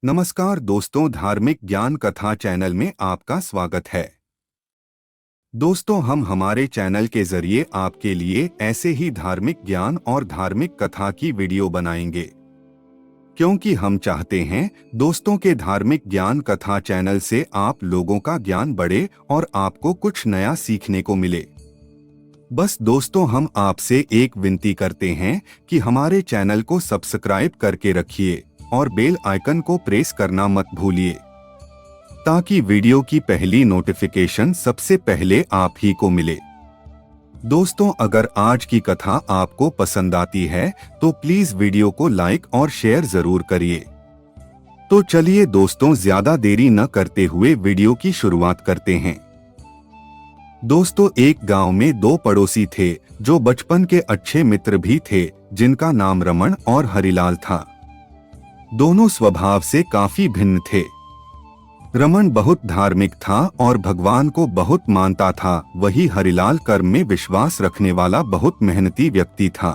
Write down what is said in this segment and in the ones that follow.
नमस्कार दोस्तों, धार्मिक ज्ञान कथा चैनल में आपका स्वागत है। दोस्तों, हम हमारे चैनल के जरिए आपके लिए ऐसे ही धार्मिक ज्ञान और धार्मिक कथा की वीडियो बनाएंगे, क्योंकि हम चाहते हैं दोस्तों के धार्मिक ज्ञान कथा चैनल से आप लोगों का ज्ञान बढ़े और आपको कुछ नया सीखने को मिले। बस दोस्तों, हम आपसे एक विनती करते हैं कि हमारे चैनल को सब्सक्राइब करके रखिए और बेल आइकन को प्रेस करना मत भूलिए, ताकि वीडियो की पहली नोटिफिकेशन सबसे पहले आप ही को मिले। दोस्तों, अगर आज की कथा आपको पसंद आती है तो प्लीज वीडियो को लाइक और शेयर जरूर करिए। तो चलिए दोस्तों, ज्यादा देरी न करते हुए वीडियो की शुरुआत करते हैं। दोस्तों, एक गांव में दो पड़ोसी थे जो बचपन के अच्छे मित्र भी थे, जिनका नाम रमन और हरिलाल था। दोनों स्वभाव से काफी भिन्न थे। रमन बहुत धार्मिक था और भगवान को बहुत मानता था, वही हरिलाल कर्म में विश्वास रखने वाला बहुत मेहनती व्यक्ति था।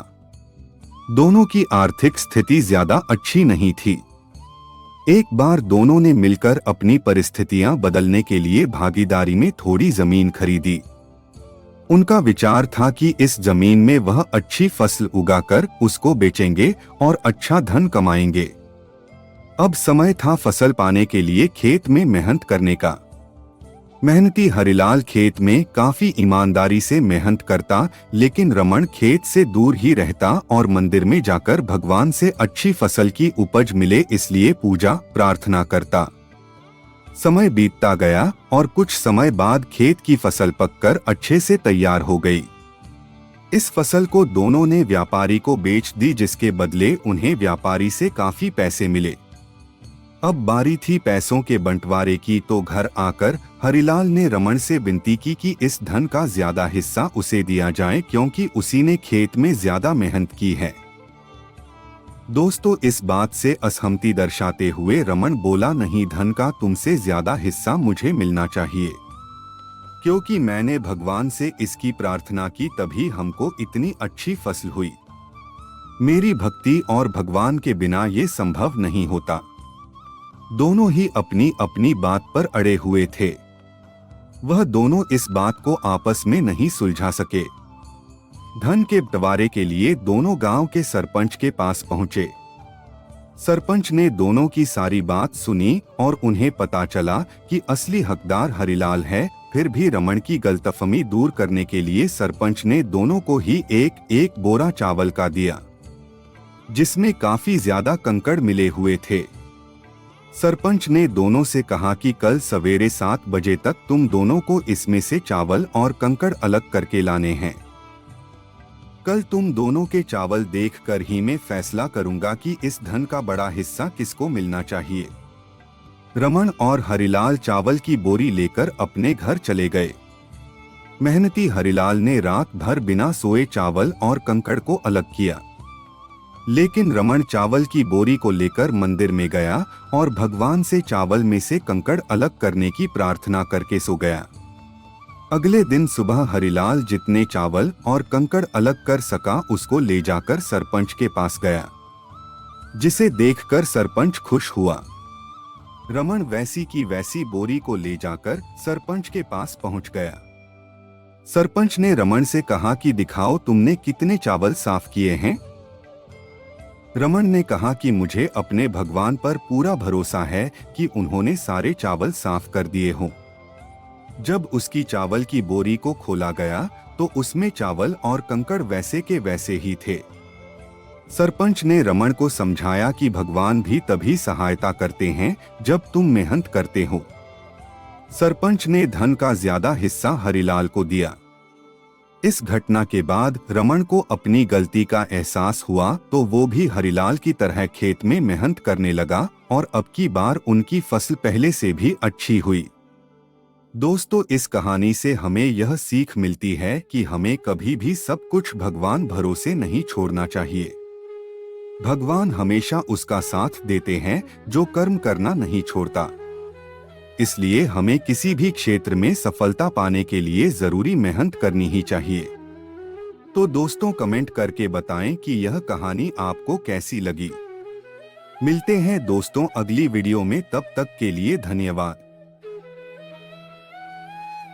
दोनों की आर्थिक स्थिति ज्यादा अच्छी नहीं थी। एक बार दोनों ने मिलकर अपनी परिस्थितियां बदलने के लिए भागीदारी में थोड़ी जमीन खरीदी। उनका विचार था कि इस जमीन में वह अच्छी फसल उगाकर उसको बेचेंगे और अच्छा धन कमाएंगे। अब समय था फसल पाने के लिए खेत में मेहनत करने का। मेहनती हरिलाल खेत में काफी ईमानदारी से मेहनत करता, लेकिन रमन खेत से दूर ही रहता और मंदिर में जाकर भगवान से अच्छी फसल की उपज मिले इसलिए पूजा प्रार्थना करता। समय बीतता गया और कुछ समय बाद खेत की फसल पककर अच्छे से तैयार हो गई। इस फसल को दोनों ने व्यापारी को बेच दी, जिसके बदले उन्हें व्यापारी से काफी पैसे मिले। अब बारी थी पैसों के बंटवारे की, तो घर आकर हरिलाल ने रमन से विनती की कि इस धन का ज्यादा हिस्सा उसे दिया जाए, क्योंकि उसी ने खेत में ज्यादा मेहनत की है। दोस्तों, इस बात से असहमति दर्शाते हुए रमन बोला, नहीं, धन का तुमसे ज्यादा हिस्सा मुझे मिलना चाहिए, क्योंकि मैंने भगवान से इसकी प्रार्थना की, तभी हमको इतनी अच्छी फसल हुई। मेरी भक्ति और भगवान के बिना ये संभव नहीं होता। दोनों ही अपनी अपनी बात पर अड़े हुए थे। वह दोनों इस बात को आपस में नहीं सुलझा सके। धन के बंटवारे के लिए दोनों गांव के सरपंच के पास पहुंचे। सरपंच ने दोनों की सारी बात सुनी और उन्हें पता चला कि असली हकदार हरिलाल है। फिर भी रमन की गलतफहमी दूर करने के लिए सरपंच ने दोनों को ही एक एक बोरा चावल का दिया, जिसमें काफी ज्यादा कंकड़ मिले हुए थे। सरपंच ने दोनों से कहा कि कल सवेरे 7 बजे तक तुम दोनों को इसमें से चावल और कंकड़ अलग करके लाने हैं। कल तुम दोनों के चावल देखकर ही मैं फैसला करूंगा कि इस धन का बड़ा हिस्सा किसको मिलना चाहिए। रमन और हरिलाल चावल की बोरी लेकर अपने घर चले गए। मेहनती हरिलाल ने रात भर बिना सोए चावल और कंकड़ को अलग किया, लेकिन रमन चावल की बोरी को लेकर मंदिर में गया और भगवान से चावल में से कंकड़ अलग करने की प्रार्थना करके सो गया। अगले दिन सुबह हरिलाल जितने चावल और कंकड़ अलग कर सका उसको ले जाकर सरपंच के पास गया, जिसे देखकर सरपंच खुश हुआ। रमन वैसी की वैसी बोरी को ले जाकर सरपंच के पास पहुंच गया। सरपंच ने रमन से कहा कि दिखाओ तुमने कितने चावल साफ किए हैं। रमन ने कहा कि मुझे अपने भगवान पर पूरा भरोसा है कि उन्होंने सारे चावल साफ कर दिए हों। जब उसकी चावल की बोरी को खोला गया तो उसमें चावल और कंकड़ वैसे के वैसे ही थे। सरपंच ने रमन को समझाया कि भगवान भी तभी सहायता करते हैं जब तुम मेहनत करते हो। सरपंच ने धन का ज्यादा हिस्सा हरिलाल को दिया। इस घटना के बाद रमन को अपनी गलती का एहसास हुआ, तो वो भी हरिलाल की तरह खेत में मेहनत करने लगा और अब की बार उनकी फसल पहले से भी अच्छी हुई। दोस्तों, इस कहानी से हमें यह सीख मिलती है कि हमें कभी भी सब कुछ भगवान भरोसे नहीं छोड़ना चाहिए। भगवान हमेशा उसका साथ देते हैं जो कर्म करना नहीं छोड़ता। इसलिए हमें किसी भी क्षेत्र में सफलता पाने के लिए जरूरी मेहनत करनी ही चाहिए। तो दोस्तों, कमेंट करके बताएं कि यह कहानी आपको कैसी लगी। मिलते हैं दोस्तों अगली वीडियो में, तब तक के लिए धन्यवाद।